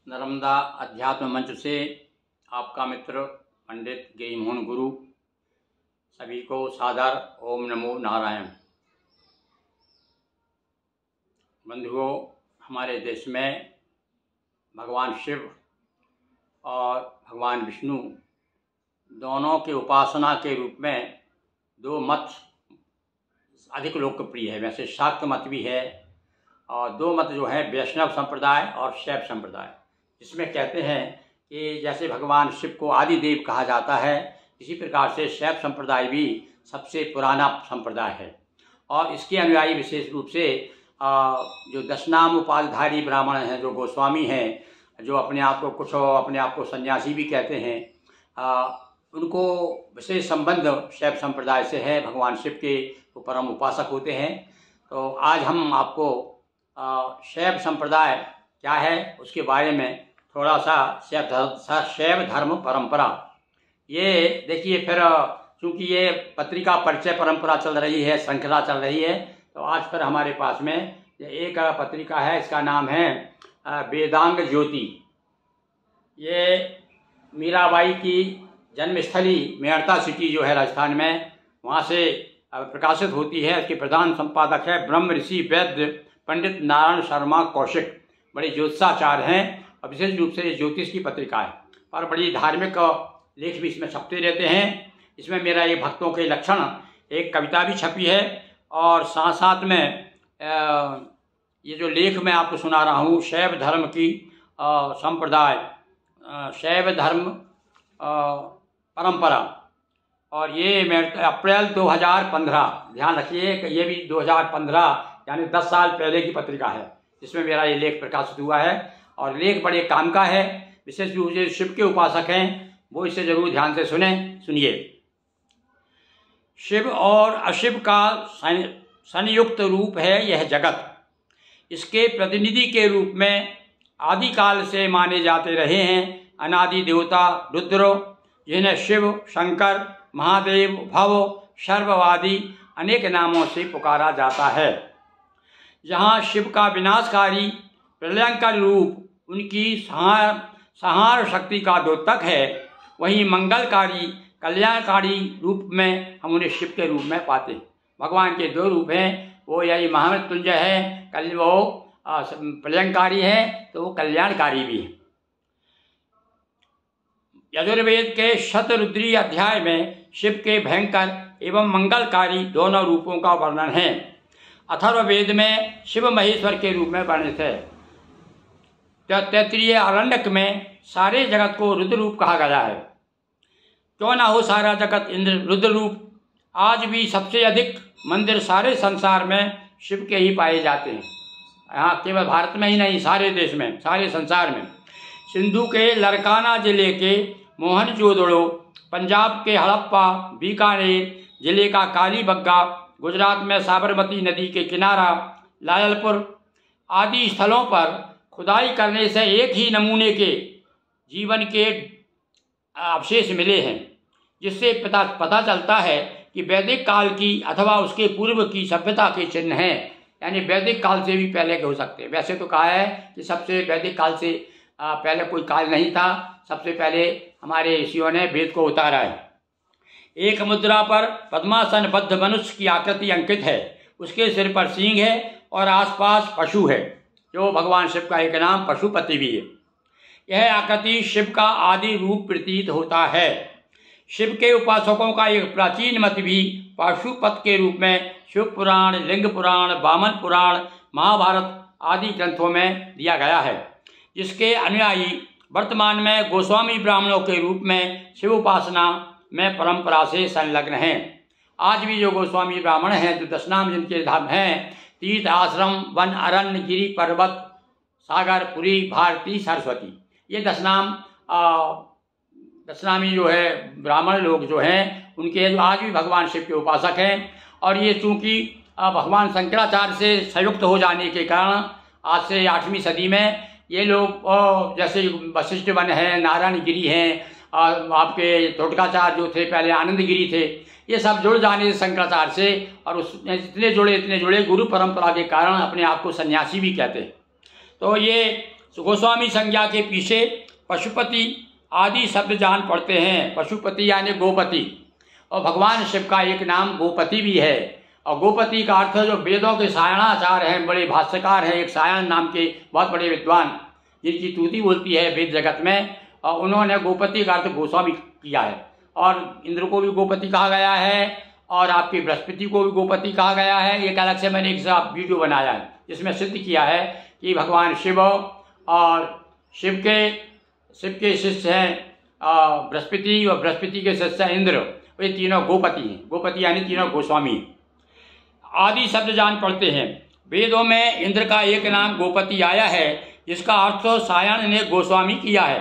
नर्मदा अध्यात्म मंच से आपका मित्र पंडित गिरिमोहन गुरु सभी को सादर ओम नमो नारायण। बंधुओं, हमारे देश में भगवान शिव और भगवान विष्णु दोनों के उपासना के रूप में दो मत अधिक लोकप्रिय है। वैसे शाक्त मत भी है और दो मत जो है वैष्णव संप्रदाय और शैव संप्रदाय, जिसमें कहते हैं कि जैसे भगवान शिव को आदि देव कहा जाता है, इसी प्रकार से शैव संप्रदाय भी सबसे पुराना संप्रदाय है। और इसके अनुयायी विशेष रूप से जो दशनाम उपाधिधारी ब्राह्मण हैं, जो गोस्वामी हैं, जो अपने आप को सन्यासी भी कहते हैं, उनको विशेष संबंध शैव संप्रदाय से है। भगवान शिव के वो परम उपासक होते हैं। तो आज हम आपको शैव संप्रदाय क्या है उसके बारे में थोड़ा सा शैव धर्म परंपरा, ये देखिए। फिर चूँकि ये पत्रिका परिचय परंपरा चल रही है, श्रृंखला चल रही है, तो आज फिर हमारे पास में ये एक पत्रिका है, इसका नाम है वेदांग ज्योति। ये मीराबाई की जन्मस्थली मेड़ता सिटी जो है राजस्थान में, वहाँ से प्रकाशित होती है। इसके प्रधान संपादक है ब्रह्म ऋषि वैद्य पंडित नारायण शर्मा कौशिक। बड़े ज्योतिषाचार्य हैं और विशेष रूप से ज्योतिष की पत्रिका है, और बड़ी धार्मिक लेख भी इसमें छपते रहते हैं। इसमें मेरा ये भक्तों के लक्षण एक कविता भी छपी है, और साथ साथ में ये जो लेख मैं आपको सुना रहा हूँ शैव धर्म की संप्रदाय, शैव धर्म परंपरा, और ये अप्रैल 2015, ध्यान रखिए कि ये भी 2015 यानी 10 साल पहले की पत्रिका है, जिसमें मेरा ये लेख प्रकाशित हुआ है। और लेख बड़े काम का है। विशेष रूप से शिव के उपासक हैं वो इसे जरूर ध्यान से सुनिए। शिव और अशिव का संयुक्त रूप है यह जगत। इसके प्रतिनिधि के रूप में आदिकाल से माने जाते रहे हैं अनादि देवता रुद्र, जिन्हें शिव, शंकर, महादेव, भव, सर्ववादी अनेक नामों से पुकारा जाता है। जहाँ शिव का विनाशकारी प्रलयंकर रूप उनकी संहार शक्ति का द्योतक है, वहीं मंगलकारी कल्याणकारी रूप में हम उन्हें शिव के रूप में पाते हैं। भगवान के दो रूप हैं, वो यही महामृत्युंजय है, वो प्रलयंकारी है तो वो कल्याणकारी भी है। यजुर्वेद के शतरुद्री अध्याय में शिव के भयंकर एवं मंगलकारी दोनों रूपों का वर्णन है। अथर्ववेद में शिव महेश्वर के रूप में वर्णित है। तैत्तिरीय आरण्यक में सारे जगत को रुद्र रूप कहा गया है। क्यों ना हो सारा जगत इंद्र रुद्र रूप। आज भी सबसे अधिक मंदिर सारे संसार में शिव के ही पाए जाते हैं। यहाँ केवल भारत में ही नहीं, सारे देश में, सारे संसार में। सिंधु के लरकाना जिले के मोहनजोदड़ो, पंजाब के हड़प्पा, बीकानेर जिले का कालीबग्गा, गुजरात में साबरमती नदी के किनारा लायलपुर आदि स्थलों पर खुदाई करने से एक ही नमूने के जीवन के अवशेष मिले हैं, जिससे पता चलता है कि वैदिक काल की अथवा उसके पूर्व की सभ्यता के चिन्ह हैं। यानी वैदिक काल से भी पहले के हो सकते हैं। वैसे तो कहा है कि सबसे वैदिक काल से पहले कोई काल नहीं था, सबसे पहले हमारे ऋषियों ने वेद को उतारा है। एक मुद्रा पर पद्मासन बद्ध मनुष्य की आकृति अंकित है। उसके सिर पर सींग है और आसपास पशु है, जो भगवान शिव का एक नाम पशुपति भी है। यह आकृति शिव का आदि रूप प्रतीत होता है। शिव के उपासकों का एक प्राचीन मत भी पशुपत के रूप में शिव पुराण, लिंग पुराण, वामन पुराण, महाभारत आदि ग्रंथों में दिया गया है, जिसके अनुयायी वर्तमान में गोस्वामी ब्राह्मणों के रूप में शिव उपासना में परंपरा से संलग्न हैं। आज भी जो गोस्वामी ब्राह्मण हैं, जो दशनाम जिनके धाम हैं, तीर्थ, आश्रम, वन, अरण्य, गिरि, पर्वत, सागर, पुरी, भारती, सरस्वती, ये दशनामी जो है ब्राह्मण लोग जो हैं, उनके आज भी भगवान शिव के उपासक हैं। और ये चूँकि भगवान शंकराचार्य से संयुक्त हो जाने के कारण आज से 8वीं सदी में ये लोग, जैसे वशिष्ठ वन है, नारायण गिरी हैं, आपके तोटकाचार्य जो थे पहले आनंदगिरी थे, ये सब जुड़ जाने से शंकराचार्य से, और उसमें इतने जुड़े गुरु परंपरा के कारण अपने आप को सन्यासी भी कहते हैं। तो ये गोस्वामी संज्ञा के पीछे पशुपति आदि शब्द जान पड़ते हैं। पशुपति यानी गोपति, और भगवान शिव का एक नाम गोपति भी है। और गोपति का अर्थ जो वेदों के सायणाचार्य हैं, बड़े भाष्यकार हैं, एक सायण नाम के बहुत बड़े विद्वान जिनकी तूती बोलती है वेद जगत में, और उन्होंने गोपति का अर्थ गोस्वामी किया है। और इंद्र को भी गोपति कहा गया है, और आपकी बृहस्पति को भी गोपति कहा गया है। एक अलग से मैंने एक वीडियो बनाया है जिसमें सिद्ध किया है कि भगवान शिव और शिव के शिष्य हैं बृहस्पति, और बृहस्पति के शिष्य हैं इंद्र, वे तीनों गोपति हैं। गोपति यानी तीनों गोस्वामी। आदि शब्द जान पड़ते हैं। वेदों में इंद्र का एक नाम गोपति आया है, जिसका अर्थ सायण ने गोस्वामी किया है।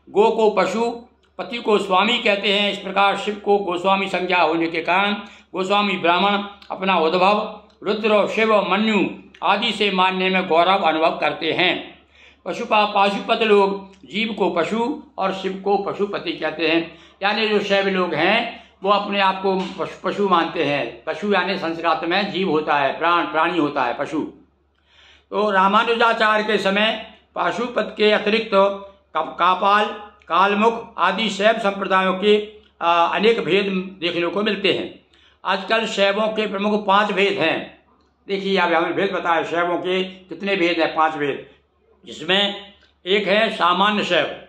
गो को पशु, पति को स्वामी कहते हैं। इस प्रकार शिव को गोस्वामी संज्ञा होने के कारण गोस्वामी ब्राह्मण अपना उद्भव रुद्र, शिव, मन्यु आदि से मानने में गौरव अनुभव करते हैं। पाशुपत लोग जीव को पशु और शिव को पशुपति कहते हैं। यानी जो शैव लोग हैं वो अपने आप को पशु मानते हैं। पशु यानी संस्कृत में जीव होता है, प्राणी होता है पशु। तो रामानुजाचार्य के समय पाशुपत के अतिरिक्त कापाल, कालमुख आदि शैव संप्रदायों के अनेक भेद देखने को मिलते हैं। आजकल शैवों के प्रमुख 5 भेद हैं। देखिए अब हमें भेद बताया शैवों के कितने भेद हैं, 5 भेद, जिसमें एक है सामान्य शैव।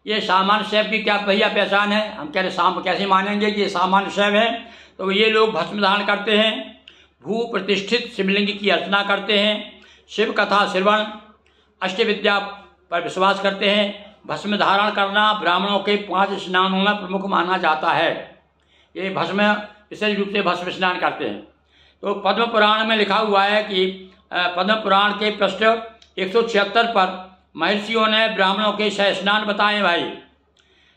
ये सामान्य शैव की क्या भैया पहचान है? हम कह रहे कैसे मानेंगे कि ये सामान्य शैव है? तो ये लोग भस्म धारण करते हैं, भू प्रतिष्ठित शिवलिंग की अर्चना करते हैं, शिव कथा श्रवण, अष्टविद्या पर विश्वास करते हैं। भस्म धारण करना ब्राह्मणों के 5 स्नानों में प्रमुख माना जाता है। ये भस्म विशेष रूप से भस्म स्नान करते हैं। तो पद्म पुराण में लिखा हुआ है कि पद्म पुराण के पृष्ठ 176 पर महर्षियों ने ब्राह्मणों के 6 स्नान बताए भाई।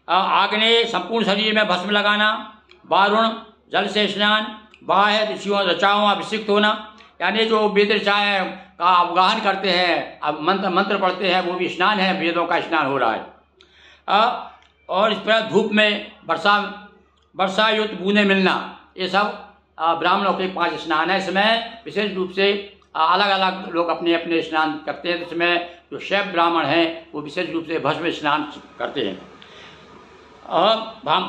आग्नेय संपूर्ण शरीर में भस्म लगाना, वारुण जल से स्नान, बाह्य ऋषियों ऋचाओं अभिषिक्त होना, यानी जो वेद ऋचाएँ का अवगाहन करते हैं, अब मंत्र पढ़ते हैं, वो भी स्नान है, वेदों का स्नान हो रहा है। और इस पर धूप में वर्षायुक्त बूंदें मिलना, ये सब ब्राह्मणों के 5 स्नान है। इसमें विशेष रूप से अलग अलग लोग अपने अपने स्नान करते हैं। इसमें जो शैव ब्राह्मण हैं वो विशेष रूप से भस्म स्नान करते हैं।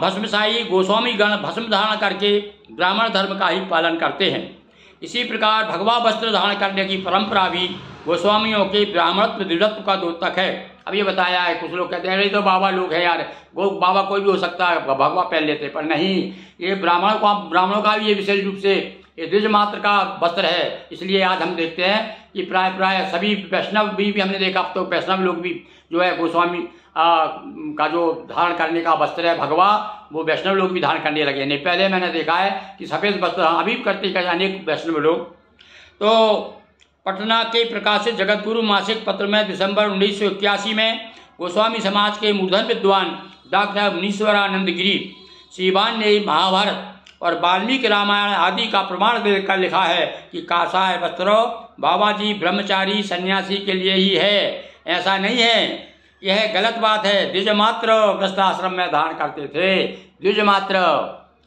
भस्मशाही गोस्वामी गण भस्म धारण करके ब्राह्मण धर्म का ही पालन करते हैं। इसी प्रकार भगवा वस्त्र धारण करने की परंपरा भी गोस्वामियों के ब्राह्मणत्व दृढ़त्व का द्योतक है। अब ये बताया है, कुछ लोग कहते हैं अरे तो बाबा लोग हैं यार, बाबा कोई भी हो सकता है, भगवा पहन लेते, पर नहीं, ये ब्राह्मणों का भी ये विशेष रूप से ये द्विज मात्र का वस्त्र है। इसलिए आज हम देखते हैं कि प्राय सभी वैष्णव भी हमने देखा, अब तो वैष्णव लोग भी जो है गोस्वामी का जो धारण करने का वस्त्र है भगवा, वो वैष्णव लोग भी धारण करने लगे। नहीं, पहले मैंने देखा है कि सफ़ेद वस्त्र अभी भी करते हैं अनेक वैष्णव लोग। तो पटना के प्रकाशित जगतगुरु मासिक पत्र में दिसंबर 1981 में गोस्वामी समाज के मूर्धन विद्वान डॉक्टर मुनीश्वरानंद गिरी सीवान ने महाभारत और वाल्मीकि रामायण आदि का प्रमाण देकर लिखा है कि काषाय वस्त्र बाबा जी ब्रह्मचारी सन्यासी के लिए ही है। ऐसा नहीं है, यह गलत बात है। द्विजमात्र गृहस्थाश्रम में धारण करते थे। द्विजमात्र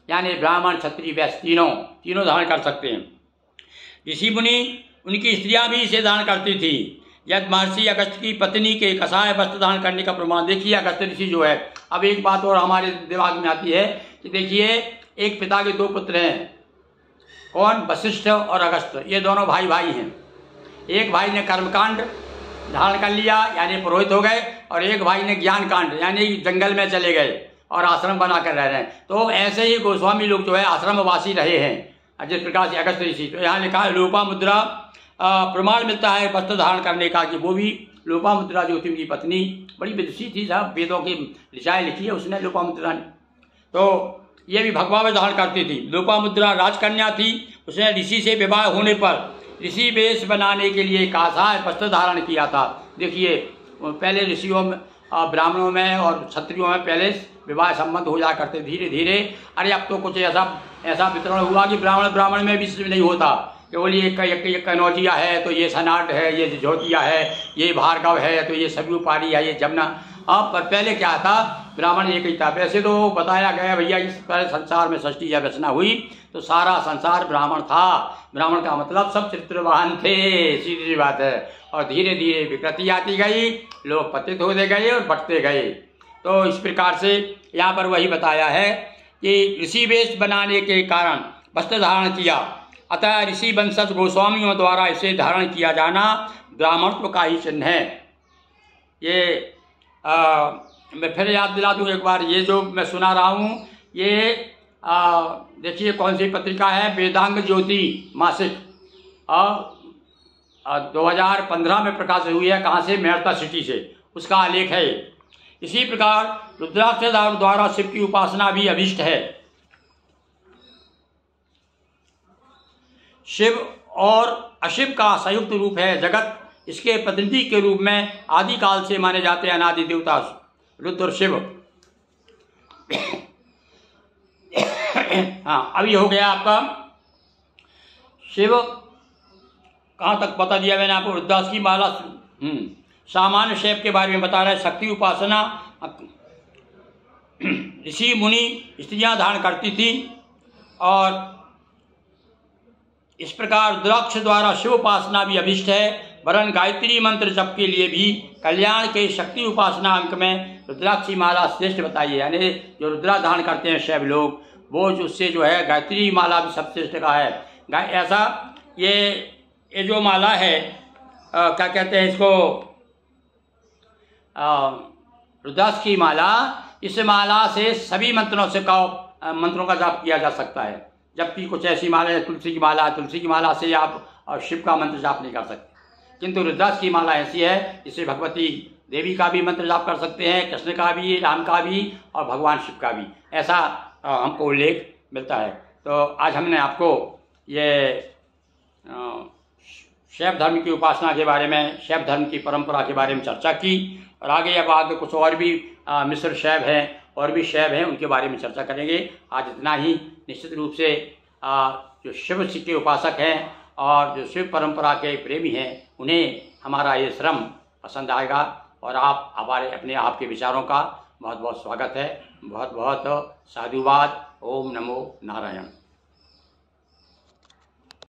यानी ब्राह्मण क्षत्रिय वैश्य तीनों धारण कर सकते हैं। ऋषि मुनि उनकी स्त्रियां भी इसे धारण करती थी। यद महर्षि अगस्त की पत्नी के कसाय वस्त्र धारण करने का प्रमाण देखिए अगस्त ऋषि जो है। अब एक बात और हमारे दिमाग में आती है कि देखिए एक पिता के 2 पुत्र हैं, कौन? वशिष्ठ और अगस्त। ये दोनों भाई हैं। एक भाई ने कर्मकांड धारण कर लिया यानी पुरोहित हो गए, और एक भाई ने ज्ञान कांड यानी जंगल में चले गए और आश्रम बनाकर रह रहे हैं। तो ऐसे ही गोस्वामी लोग जो है आश्रमवासी रहे हैं, जिस प्रकार से अगस्त ऋषि। तो यहाँ लिखा है लोपामुद्रा प्रमाण मिलता है वस्त्र धारण करने का, कि वो भी लोपामुद्रा जो थी उनकी पत्नी बड़ी विदुषी थी साहब, वेदों की ऋचाएँ लिखी है उसने लोपामुद्रा ने। तो ये भी भगवा में धारण करती थी। लोपामुद्रा राजकन्या थी, उसने ऋषि से विवाह होने पर ऋषि वेश बनाने के लिए काषाय वस्त्र धारण किया था। देखिए पहले ऋषियों में, ब्राह्मणों में और क्षत्रियों में पहले विवाह संबंध हो जाया करते धीरे धीरे। अरे अब तो कुछ ऐसा वितरण हुआ कि ब्राह्मण में भी नहीं होता, केवल ये कनौजिया है तो ये सनाट है, ये ज्योतिया है, ये भार्गव है तो ये सव्युपारी है, ये जमुना। अब पर पहले क्या था ब्राह्मण एक ही था। वैसे तो बताया गया भैया इस सारे संसार में सृष्टि जब रचना हुई तो सारा संसार ब्राह्मण था। ब्राह्मण का मतलब सब चरित्रवान थे, सीधी बात है। और धीरे धीरे विकृति आती गई, लोग पतित होते गए और बढ़ते गए। तो इस प्रकार से यहाँ पर वही बताया है कि ऋषि वेश बनाने के कारण वस्त्र धारण किया, अतः ऋषि वंशज गोस्वामियों द्वारा इसे धारण किया जाना ब्राह्मणत्व का ही चिन्ह है। ये मैं फिर याद दिला दूँ एक बार, ये जो मैं सुना रहा हूँ ये देखिए कौन सी पत्रिका है, वेदांग ज्योति मासिक 2015 में प्रकाशित हुई है। कहाँ से? मेड़ता सिटी से, उसका आलेख है। इसी प्रकार रुद्राक्ष द्वारा शिव की उपासना भी अभिष्ट है। शिव और अशिव का संयुक्त रूप है जगत। इसके प्रतिनिधि के रूप में आदिकाल से माने जाते हैं अनादि देवता रुद्र और शिव। हाँ, अभी हो गया आपका शिव कहाँ तक पता दिया मैंने आपको? रुद्राक्ष की माला। सामान्य शैव के बारे में बता रहे, शक्ति उपासना ऋषि मुनि स्त्रियां धारण करती थी। और इस प्रकार रुद्राक्ष द्वारा शिव उपासना भी अभिष्ट है। वरन गायत्री मंत्र जप के लिए भी कल्याण के शक्ति उपासना अंक में रुद्राक्षी माला श्रेष्ठ बताई है। यानी जो रुद्रा धारण करते हैं शैव लोग, वो उससे जो है गायत्री माला भी सबसे श्रेष्ठ का है। ऐसा ये जो माला है क्या कहते हैं इसको, रुद्राक्ष की माला, इस माला से सभी मंत्रों का जाप किया जा सकता है। जबकि कुछ ऐसी माला है, तुलसी की माला से आप शिव का मंत्र जाप नहीं कर सकते। किंतु रुद्राक्ष की माला ऐसी है जिससे भगवती देवी का भी मंत्र जाप कर सकते हैं, कृष्ण का भी, राम का भी और भगवान शिव का भी। ऐसा हमको उल्लेख मिलता है। तो आज हमने आपको ये शैव धर्म की उपासना के बारे में, शैव धर्म की परंपरा के बारे में चर्चा की। और आगे अब आगे कुछ और भी मिश्र शैव हैं और भी शैव हैं, उनके बारे में चर्चा करेंगे। आज इतना ही। निश्चित रूप से जो शिव के उपासक हैं और जो शिव परंपरा के प्रेमी हैं, उन्हें हमारा ये श्रम पसंद आएगा। और आप हमारे अपने आप के विचारों का बहुत बहुत स्वागत है। बहुत बहुत साधुवाद। ओम नमो नारायण।